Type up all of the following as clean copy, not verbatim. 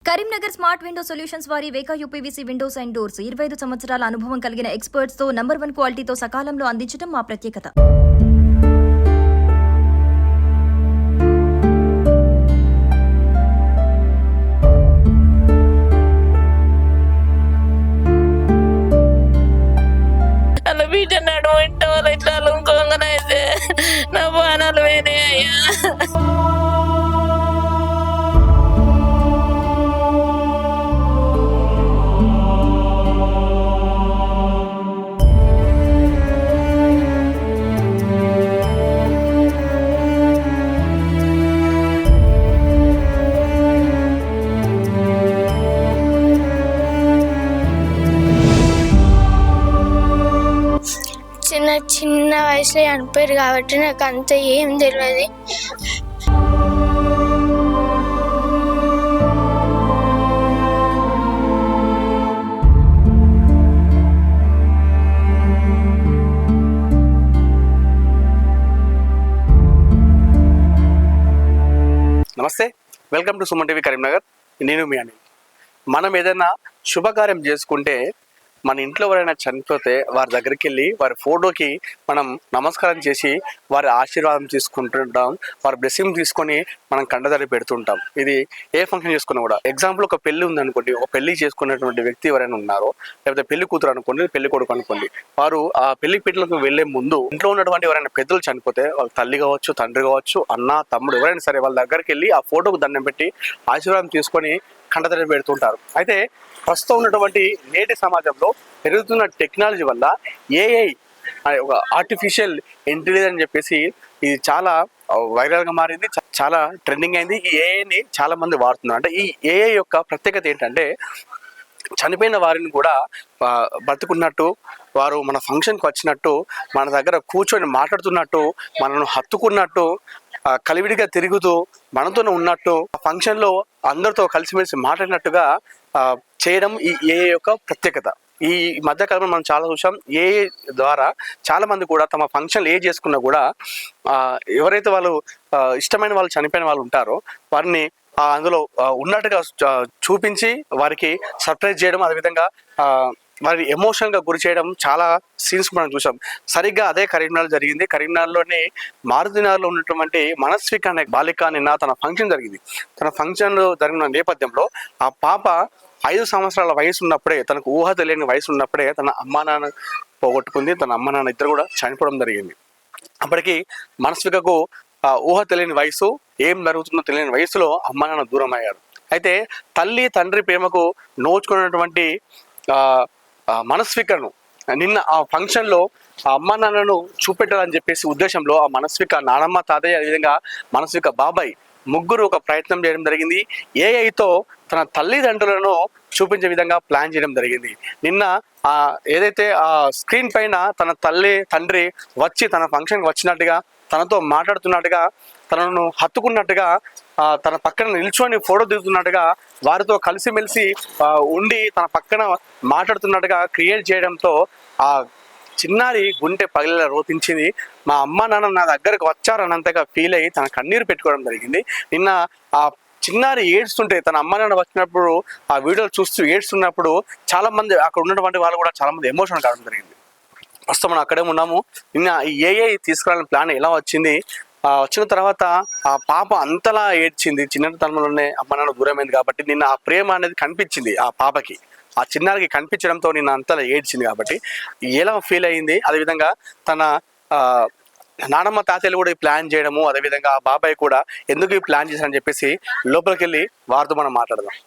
Karimnagar smart window solutions వారి వేకా UPVC Windows and doors 25 సంవత్సరాల అనుభవం కలిగిన ఎక్స్పర్ట్స్ తో నంబర్ 1 క్వాలిటీతో సకాలంలో అందించడం మా ప్రత్యేకత. అలా బీటన్నాడు వెంటనే ఇట్లా అలుముకోగానైతే నా బాణాలు పోయినాయి అయ్యా. చిన్న వయసులో చనిపోయారు కాబట్టి నాకు అంత ఏం తెలియదు. నమస్తే, welcome to Suman TV Karimnagar. నేను మీ అనిల్. మనం ఏదైనా శుభకార్యం చేసుకుంటే మన ఇంట్లో ఎవరైనా చనిపోతే వారి దగ్గరికి వెళ్ళి వారి ఫోటోకి మనం నమస్కారం చేసి వారి ఆశీర్వాదం తీసుకుంటుంటాం, వారి బ్లెస్సింగ్ తీసుకొని మనం కండదరి పెడుతుంటాం. ఇది ఏ ఫంక్షన్ చేసుకున్నా కూడా. ఎగ్జాంపుల్, ఒక పెళ్లి ఉందనుకోండి, ఒక పెళ్లి చేసుకున్నటువంటి వ్యక్తి ఎవరైనా ఉన్నారో, లేకపోతే పెళ్లి కూతురు అనుకోండి, పెళ్లి కొడుకు అనుకోండి, వారు ఆ పెళ్లి పీటలకు వెళ్లే ముందు ఇంట్లో ఉన్నటువంటి ఎవరైనా పెద్దలు చనిపోతే, వాళ్ళ తల్లి కావచ్చు, తండ్రి కావచ్చు, అన్న, తమ్ముడు ఎవరైనా సరే వాళ్ళ దగ్గరికి వెళ్ళి ఆ ఫోటోకు దండం పెట్టి ఆశీర్వాదం తీసుకొని కండదరి పెడుతుంటారు. అయితే ప్రస్తుతం ఉన్నటువంటి నేటి సమాజంలో పెరుగుతున్న టెక్నాలజీ వల్ల ఏఐ, ఒక ఆర్టిఫిషియల్ ఇంటెలిజెన్స్ అని చెప్పేసి ఇది చాలా వైరల్గా మారింది, చాలా ట్రెండింగ్ అయింది. ఈ ఏఐని చాలా మంది వాడుతున్నారు. అంటే ఈ ఏఐ యొక్క ప్రత్యేకత ఏంటంటే, చనిపోయిన వారిని కూడా బతుకున్నట్టు, వారు మన ఫంక్షన్కి వచ్చినట్టు, మన దగ్గర కూర్చొని మాట్లాడుతున్నట్టు, మనను హత్తుకున్నట్టు, కలివిడిగా తిరుగుతూ మనతోనే ఉన్నట్టు, ఫంక్షన్లో అందరితో కలిసిమెలిసి మాట్లాడినట్టుగా చేయడం ఈ ఏఐ యొక్క ప్రత్యేకత. ఈ మధ్యకాలంలో మనం చాలా చూసాం. ఏఐ ద్వారా చాలా మంది కూడా తమ ఫంక్షన్లు చేసుకున్నా కూడా ఎవరైతే వాళ్ళు ఇష్టమైన వాళ్ళు చనిపోయిన వాళ్ళు ఉంటారో వారిని అందులో ఉన్నట్టుగా చూపించి వారికి సర్ప్రైజ్ చేయడం, అదేవిధంగా వారి ఎమోషనల్గా గురి చేయడం చాలా సీన్స్ మనం చూసాం. సరిగ్గా అదే కరీంనగర్ జరిగింది. కరీంనగర్లోని మారుతినగర్లో ఉన్నటువంటి మనస్విక అనే బాలిక నిన్న తన ఫంక్షన్ జరిగింది. తన ఫంక్షన్ జరిగిన నేపథ్యంలో ఆ పాప 5 సంవత్సరాల వయసు ఉన్నప్పుడే, తనకు ఊహ తెలియని వయసు ఉన్నప్పుడే తన అమ్మా నాన్న పోగొట్టుకుంది. తన అమ్మ నాన్న ఇద్దరు కూడా చనిపోవడం జరిగింది. అప్పటికి మనస్వికకు ఊహ తెలియని వయసు, ఏం జరుగుతుందో తెలియని వయసులో అమ్మ నాన్న దూరం అయ్యారు. అయితే తల్లి తండ్రి ప్రేమకు నోచుకున్నటువంటి మనస్వికను నిన్న ఆ ఫంక్షన్లో ఆ అమ్మ నాన్నను చూపెట్టాలని చెప్పేసి ఉద్దేశంలో ఆ మనస్విక నానమ్మ, తాతయ్య, అదేవిధంగా మనస్విక బాబాయ్ ముగ్గురు ఒక ప్రయత్నం చేయడం జరిగింది. ఏఐతో తన తల్లిదండ్రులను చూపించే విధంగా ప్లాన్ చేయడం జరిగింది. నిన్న ఏదైతే ఆ స్క్రీన్ పైన తన తల్లి తండ్రి వచ్చి తన ఫంక్షన్కి వచ్చినట్టుగా, తనతో మాట్లాడుతున్నట్టుగా, తనను హత్తుకున్నట్టుగా, తన పక్కన నిల్చొని ఫోటో దిగుతున్నట్టుగా, వారితో కలిసిమెలిసి ఉండి తన పక్కన మాట్లాడుతున్నట్టుగా క్రియేట్ చేయడంతో ఆ చిన్నారి గుండె పగిలేలా రోతించింది. మా అమ్మ నాన్న నా దగ్గరకు వచ్చారన్నంతగా ఫీల్ అయ్యి తన కన్నీరు పెట్టుకోవడం జరిగింది. నిన్న ఆ చిన్నారి ఏడ్స్తుంటే, తన అమ్మ నాన్న వచ్చినప్పుడు ఆ వీడియోలు చూస్తూ ఏడ్స్తున్నప్పుడు చాలా మంది అక్కడ ఉన్నటువంటి వాళ్ళు కూడా చాలా మంది ఎమోషన్ కావడం జరిగింది. ప్రస్తుతం మనం అక్కడే ఉన్నాము. నిన్న ఈ ఏఐ తీసుకురావాలని ప్లాన్ ఎలా వచ్చింది, వచ్చిన తర్వాత ఆ పాప అంతలా ఏడ్చింది. చిన్నతనంలోనే అమ్మ నాన్న దూరమైంది కాబట్టి నిన్న ఆ ప్రేమ అనేది కనిపించింది ఆ పాపకి. ఆ చిన్నారికి కనిపించడంతో నిన్న అంతలా ఏడ్చింది కాబట్టి ఎలా ఫీల్ అయ్యింది, అదేవిధంగా తన నానమ్మ తాతయ్యలు కూడా ఈ ప్లాన్ చేయడము, అదేవిధంగా ఆ బాబాయ్ కూడా ఎందుకు ఈ ప్లాన్ చేశారని చెప్పేసి లోపలికి వెళ్ళి వారితో మనం మాట్లాడదాం.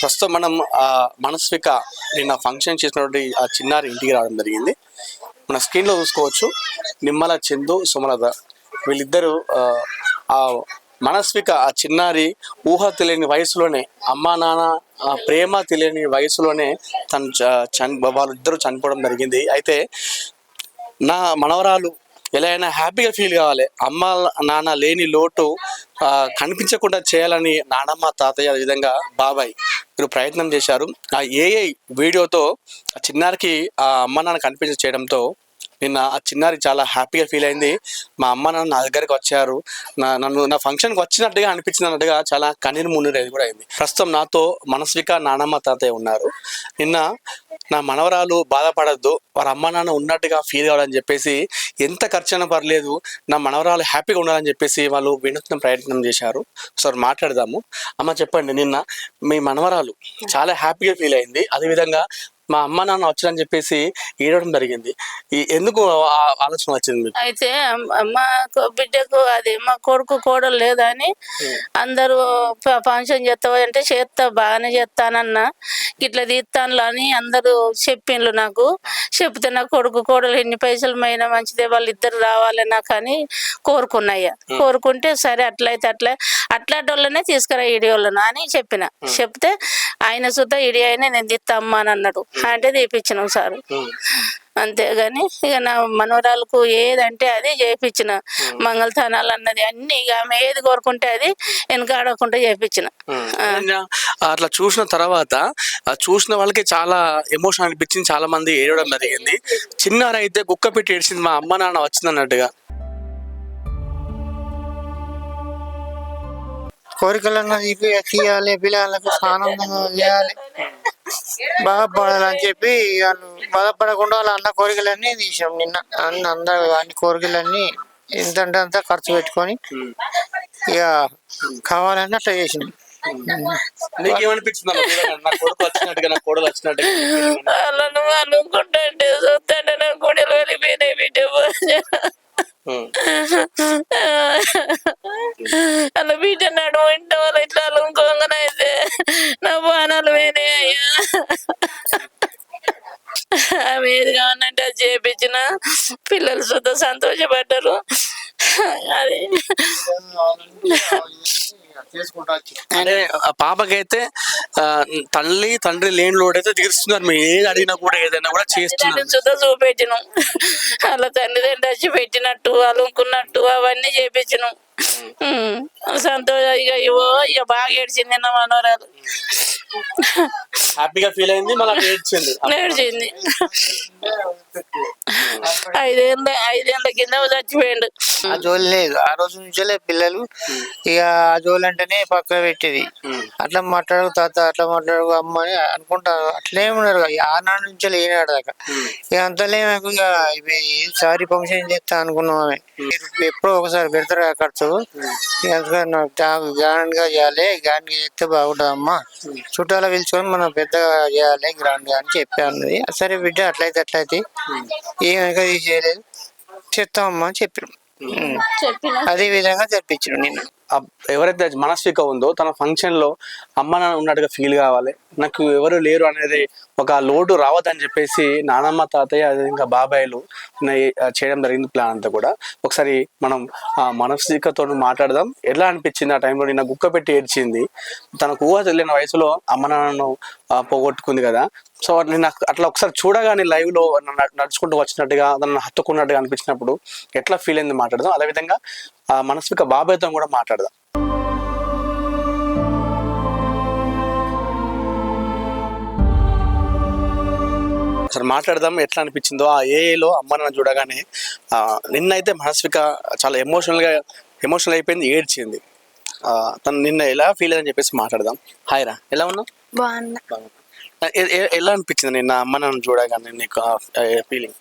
ప్రస్తుతం మనం మనస్విక నిన్న ఫంక్షన్ చేసినటువంటి ఆ చిన్నారి ఇంటికి రావడం జరిగింది. మన స్క్రీన్లో చూసుకోవచ్చు, నిమ్మల చందు, సుమలత వీళ్ళిద్దరూ ఆ మనస్విక ఆ చిన్నారి ఊహ తెలియని వయసులోనే, అమ్మా నాన్న ప్రేమ తెలియని వయసులోనే వాళ్ళిద్దరూ చనిపోవడం జరిగింది. అయితే నా మనవరాలు ఎలా అయినా హ్యాపీగా ఫీల్ కావాలి, అమ్మ నాన్న లేని లోటు కనిపించకుండా చేయాలని నానమ్మ, తాతయ్య, అదేవిధంగా బాబాయ్ వీరు ప్రయత్నం చేశారు. ఆ ఏఐ వీడియోతో ఆ చిన్నారికి ఆ అమ్మ నాన్న కనిపించ చేయడంతో నిన్న ఆ చిన్నారి చాలా హ్యాపీగా ఫీల్ అయింది. మా అమ్మ నాన్న నా దగ్గరికి వచ్చారు, నన్ను నా ఫంక్షన్కి వచ్చినట్టుగా అనిపించింది అన్నట్టుగా చాలా కన్నీరు మున్నీరు కూడా అయింది. ప్రస్తుతం నాతో మనస్విక, నానమ్మ, తాతయ్య ఉన్నారు. నిన్న నా మనవరాలు బాధపడద్దు, వారి అమ్మ నాన్న ఉన్నట్టుగా ఫీల్ కావాలని చెప్పేసి ఎంత ఖర్చైనా పర్లేదు నా మనవరాలు హ్యాపీగా ఉండాలని చెప్పేసి వాళ్ళు వినూత్న ప్రయత్నం చేశారు. ఒకసారి మాట్లాడదాము. అమ్మ చెప్పండి, నిన్న మీ మనవరాలు చాలా హ్యాపీగా ఫీల్ అయింది, అదేవిధంగా మా అమ్మ నాన్న వచ్చారని చెప్పేసి ఏడవడం జరిగింది. ఎందుకు ఆలోచన వచ్చింది మీకు? అయితే మా బిడ్డకు అది మా కొడుకు కోడలు లేదని అందరూ ఫంక్షన్ చేస్తావు అంటే చేస్తా, బాగానే చేస్తానన్నా, ఇట్లా తీస్తాను అని అందరూ చెప్పిండ్రు నాకు. చెప్తే నా కొడుకు కోడలు ఎన్ని పైసలు మైనా మంచిదే, వాళ్ళు ఇద్దరు రావాలి నాకు అని కోరుకున్నాయ్యా. కోరుకుంటే సరే అట్లయితే అట్లాంటి తీసుకురా ఈడియోళ్ళను అని చెప్పిన. చెప్తే ఆయన సుతా ఈడి అయినా నేను తీస్తామ్మా అని అన్నాడు. అంటే తీపిచ్చినాం సార్. అంతేగాని ఇక నా మనవరాలకు ఏదంటే అది చేయించిన, మంగళస్థానాలు అన్నది అన్ని ఇక ఆమె ఏది కోరుకుంటే అది వెనకాడకుండా చేయించిన. అట్లా చూసిన తర్వాత చూసిన వాళ్ళకి చాలా ఎమోషన్ అనిపించింది, చాలా మంది ఏడవడం జరిగింది. చిన్నారైతే కుక్క పెట్టి ఏడ్చింది, మా అమ్మ నాన్న వచ్చింది అన్నట్టుగా. కోరికలను తీయాలి, పిల్లలకు ఆనందంగా చేయాలి, బాధపడాలని చెప్పి వాళ్ళు బాధపడకుండా వాళ్ళ అన్న కోరికలన్నీ తీసాం. నిన్న అందరూ అన్ని కోరికలన్నీ ఎంతంటే అంత ఖర్చు పెట్టుకొని ఇక కావాలని అట్లా చేసినాం. అలా బీట నడు ఇంట వాళ్ళు ఇట్లా అలుకోగానైతే నా బాణాలు వేనే అయ్యా. ఆమె ఏది కావాలంటే అది చేయించిన, పిల్లలు సుద్ధ సంతోషపడ్డారు. అది అంటే ఆ పాపకైతే తల్లి తండ్రి లేని లోడైతే తీరుస్తున్నారు. మీరు ఏది అడిగినా కూడా ఏదైనా కూడా చేస్తున్నారు. సుద్ధ చూపించినాం, అలా తండ్రి వచ్చి పెట్టినట్టు అలుకున్నట్టు అవన్నీ చేపించినాం. సంతోషం ఇక బాగా ఏడ్చింది నా మనోరాలు. హ్యాపీగా ఫీల్ అయింది, మళ్ళీ ఏడ్చింది. ఐదేళ్ళ కింద చచ్చిపోయిండు. ఆ జోలు లేదు, ఆ రోజు నుంచే పిల్లలు ఇక ఆ జోలు అంటేనే పక్క పెట్టేది. అట్లా మాట్లాడు తాత, అట్లా మాట్లాడు అమ్మ అని అనుకుంటారు. అట్లే ఉన్నారు ఆనాడు నుంచి లేనాడు దాకా. ఇక అంతలేమకు ఇక ఈసారి ఫంక్షన్ చేస్తా అనుకున్నాం. ఆమె ఎప్పుడో ఒకసారి పెడతారు ఖర్చు, గ్రాండ్ గా చేయాలి, గ్రాండ్ గా చేస్తే బాగుంటుంది అమ్మా, చుట్టాల పిలుచుకొని మనం పెద్దగా చేయాలి గ్రాండ్ గా అని చెప్పాను. సరే బిడ్డ అట్లయితే ఏమైనా చేయలేదు, చెప్తామమ్మా అని చెప్పాను. అదే విధంగా తెప్పించాను నేను. ఎవరైతే మనస్విక ఉందో తన ఫంక్షన్ లో అమ్మ నాన్న ఉన్నట్టుగా ఫీల్ కావాలి, నాకు ఎవరు లేరు అనేది ఒక లోటు రావద్దని చెప్పేసి నానమ్మ, తాతయ్య, అదే ఇంకా బాబాయ్లు చేయడం జరిగింది ప్లాన్ అంతా కూడా. ఒకసారి మనం ఆ మనస్వికతో మాట్లాడదాం. ఎలా అనిపించింది ఆ టైంలో? నిన్న గుక్క పెట్టి ఏడ్చింది, తనకు ఊహ తెలియని వయసులో అమ్మ నాన్నను పోగొట్టుకుంది కదా. సో నేను అట్లా ఒకసారి చూడగానే లైవ్ లో నడుచుకుంటూ వచ్చినట్టుగా, తనను హత్తుకున్నట్టుగా అనిపించినప్పుడు ఎట్లా ఫీల్ అయింది మాట్లాడదాం. అదేవిధంగా ఆ మనస్విక బాబాయ్తో కూడా మాట్లాడదాం. అసలు మాట్లాడదాం ఎట్లా అనిపించిందో ఆ ఏఐలో అమ్మ నాన్న చూడగానే. నిన్నైతే మనస్విక చాలా ఎమోషనల్ అయిపోయింది, ఏడ్చింది. తను నిన్న ఎలా ఫీల్ అయ్యని చెప్పేసి మాట్లాడదాం. హాయ్ రా, ఎలా ఉన్నావు? బాగున్నా. ఎలా అనిపించింది నిన్న అమ్మ నాన్న చూడగానే నీకు ఫీలింగ్?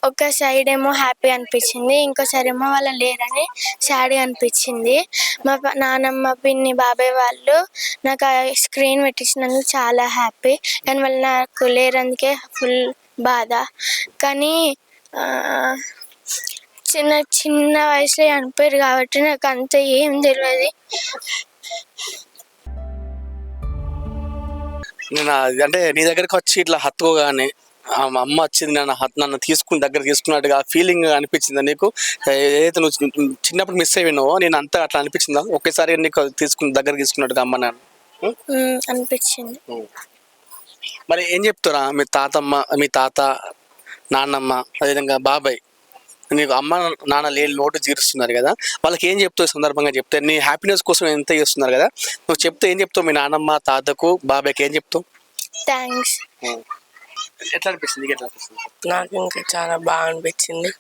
ఒక సైడ్ ఏమో హ్యాపీ అనిపించింది, ఇంకోసారి ఏమో వాళ్ళ లేరని సాడ్ అనిపించింది. మా నానమ్మ, పిన్ని, బాబాయ్ వాళ్ళు నాకు ఆ స్క్రీన్ పెట్టించినందుకు చాలా హ్యాపీ, కానీ వాళ్ళు నాకు లేరందుకే ఫుల్ బాధ. కానీ చిన్న వయసులో చనిపోయారు కాబట్టి నాకు అంత ఏం తెలియదు. నేను అంటే నీ దగ్గరకు వచ్చి ఇట్లా హత్తుకోగానే అమ్మ వచ్చింది, నన్ను దగ్గర తీసుకున్నట్టుగా ఫీలింగ్ అనిపించిందా నీకు? ఏదైతే నువ్వు చిన్నప్పుడు మిస్ అయినావో నేను అంతా అట్లా అనిపించిందా? ఒకేసారి నీకు దగ్గర తీసుకున్నట్టుగా అమ్మ నాన్న అనిపించింది. మరి ఏం చెప్తారా మీ తాత, నాన్నమ్మ, అదేవిధంగా బాబాయ్ నీకు అమ్మ నాన్న లేని లోటు తీరుస్తున్నారు కదా, వాళ్ళకి ఏం చెప్తావు ఈ సందర్భంగా చెప్తే? నీ హ్యాపీనెస్ కోసం ఎంత చేస్తున్నారు కదా, నువ్వు చెప్తే ఏం చెప్తావు? మీ నాన్నమ్మ తాతకు బాబాయ్కి ఏం చెప్తావు? థ్యాంక్స్. ఎట్లా అనిపిస్తుంది? నీకు ఎట్లా అనిపిస్తుంది? నాకు ఇంకా చాలా బాగా అనిపించింది.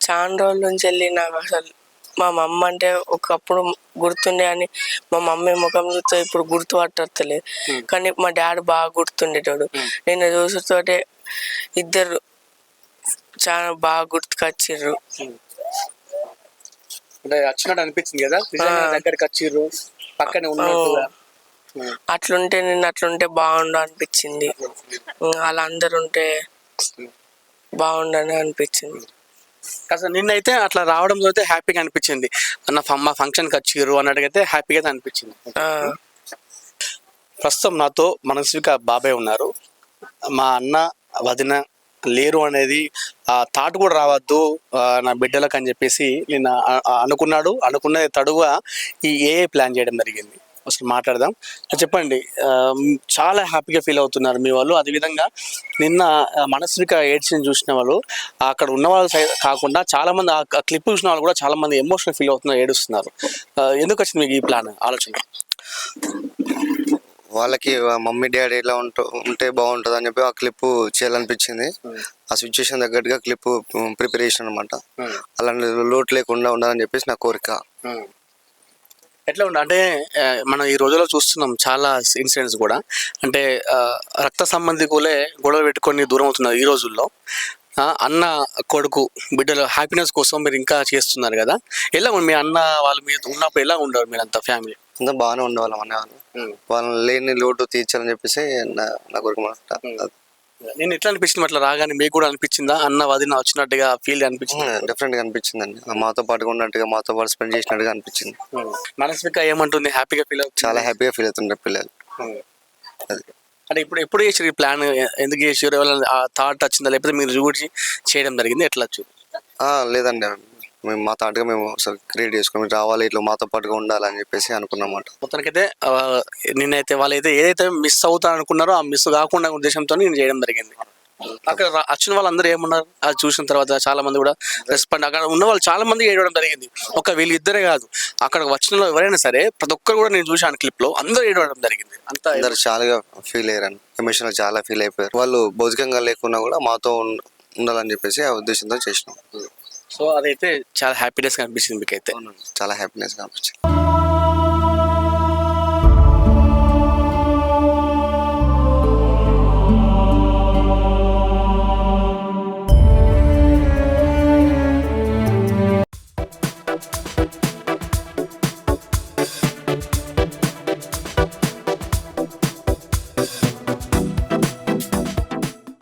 చాలా రోజుల నుంచి వెళ్ళి నాకు అసలు మా మమ్మ అంటే ఒకప్పుడు గుర్తుండే అని మా మమ్మీ ముఖం చూస్తే ఇప్పుడు గుర్తుపట్టలేదు, కానీ మా డాడీ బాగా గుర్తుండేటోడు. నేను చూసుతోటే ఇద్దరు చాలా బాగా గుర్తుకొచ్చిర్రు. అంటే వచ్చినట్టు అనిపించింది కదా, నిజంగా దగ్గరికి వచ్చిర్రు, పక్కనే ఉన్నట్టుగా. అట్లుంటే బాగుండు అనిపించింది. వాళ్ళందరూ ఉంటే బాగుండని అనిపించింది. అసలు నిన్నైతే అట్లా రావడం అయితే హ్యాపీగా అనిపించింది. మా ఫంక్షన్కి వచ్చిర్రు అన్నట్టుగైతే హ్యాపీగా అయితే అనిపించింది. ప్రస్తుతం నాతో మనస్విక బాబాయ్ ఉన్నారు. మా అన్న వదిన లేరు అనేది ఆ థాట్ కూడా రావద్దు నా బిడ్డలకు అని చెప్పేసి నేను అనుకున్నది తడుగా ఈ ఏ ప్లాన్ చేయడం జరిగింది. అసలు మాట్లాడదాం. చెప్పండి, చాలా హ్యాపీగా ఫీల్ అవుతున్నారు మీ వాళ్ళు. అదేవిధంగా నిన్న మనస్విక ఏడ్స్ని చూసిన వాళ్ళు, అక్కడ ఉన్న వాళ్ళు కాకుండా చాలా మంది ఆ క్లిప్ చూసిన వాళ్ళు కూడా చాలా మంది ఎమోషనల్ ఫీల్ అవుతున్నారు, ఏడుస్తున్నారు. ఎందుకు వచ్చింది మీకు ఈ ప్లాన్ ఆలోచన? వాళ్ళకి మమ్మీ డాడీ ఎలా ఉంటే బాగుంటుంది అని చెప్పి ఆ క్లిప్ చేయాలనిపించింది. ఆ సిచ్యువేషన్ తగ్గట్టుగా క్లిప్ ప్రిపరేషన్ అనమాట. అలాంటి లోటు లేకుండా ఉండాలని చెప్పేసి నా కోరిక. ఎట్లా అంటే మనం ఈ రోజుల్లో చూస్తున్నాం చాలా ఇన్సిడెంట్స్ కూడా. అంటే రక్త సంబంధికులే గొడవ పెట్టుకొని దూరం అవుతున్నారు ఈ రోజుల్లో. అన్న కొడుకు బిడ్డల హ్యాపీనెస్ కోసం మీరు ఇంకా చేస్తున్నారు కదా, ఎలా మీ అన్న వాళ్ళు మీరు ఉన్నప్పుడు ఎలా ఉండరు మీరంతా ఫ్యామిలీ? అంతా బాగానే ఉండేవాళ్ళం అనేవాళ్ళు. వాళ్ళని లేని లోటు తీర్చాలని చెప్పేసి నా కోరిక అనమాట. నేను ఎట్లా అనిపించింది అట్లా రాగానే? మీకు కూడా అనిపించిందా అన్న వదిన వచ్చినట్టుగా ఫీల్ అనిపించింది? డిఫరెంట్ గా అనిపించిందండి. మాతో పాటుగా ఉన్నట్టుగా, మాతో పాటు స్పెండ్ చేసినట్టుగా అనిపించింది. మనస్విక ఏమంటుంది? హ్యాపీగా ఫీల్ అవుతుంది? చాలా హ్యాపీగా ఫీల్ అవుతుంటారు పిల్లలు. అది అంటే ఎప్పుడు చేసారు ఈ ప్లాన్? ఎందుకు చేసారు? ఎవరైనా ఆ థాట్ వచ్చిందా, లేకపోతే మీరు చూసి చేయడం జరిగింది? ఎట్లా వచ్చింది? లేదండి, మేము మా తాటుగా మేము అసలు క్రియేట్ చేసుకుని రావాలి, ఇట్లా మాతో పాటుగా ఉండాలని చెప్పేసి అనుకున్నమాట. మొత్తానికైతే నిన్నైతే వాళ్ళైతే ఏదైతే మిస్ అవుతా అనుకున్నారో ఆ మిస్ కాకుండా ఉద్దేశంతో నేను చేయడం జరిగింది. అక్కడ వచ్చిన వాళ్ళందరూ ఏమన్నారు అది చూసిన తర్వాత? చాలా మంది కూడా రెస్పాండ్, అక్కడ ఉన్న వాళ్ళు చాలా మంది ఏడవడం జరిగింది. ఒక వీళ్ళిద్దరే కాదు, అక్కడ వచ్చిన ఎవరైనా సరే ప్రతి ఒక్కరు కూడా నేను చూసాను క్లిప్ లో, అందరూ ఏడవడం జరిగింది. అంతా అందరు చాలా ఫీల్ అయ్యారు, ఎమోషనల్ చాలా ఫీల్ అయిపోయారు. వాళ్ళు భౌతికంగా లేకున్నా కూడా మాతో ఉండాలని చెప్పేసి ఆ ఉద్దేశంతో చేసినాం. సో అదైతే చాలా హ్యాపీనెస్ గా అనిపించింది మీకైతే? చాలా హ్యాపీనెస్ గా అనిపించింది.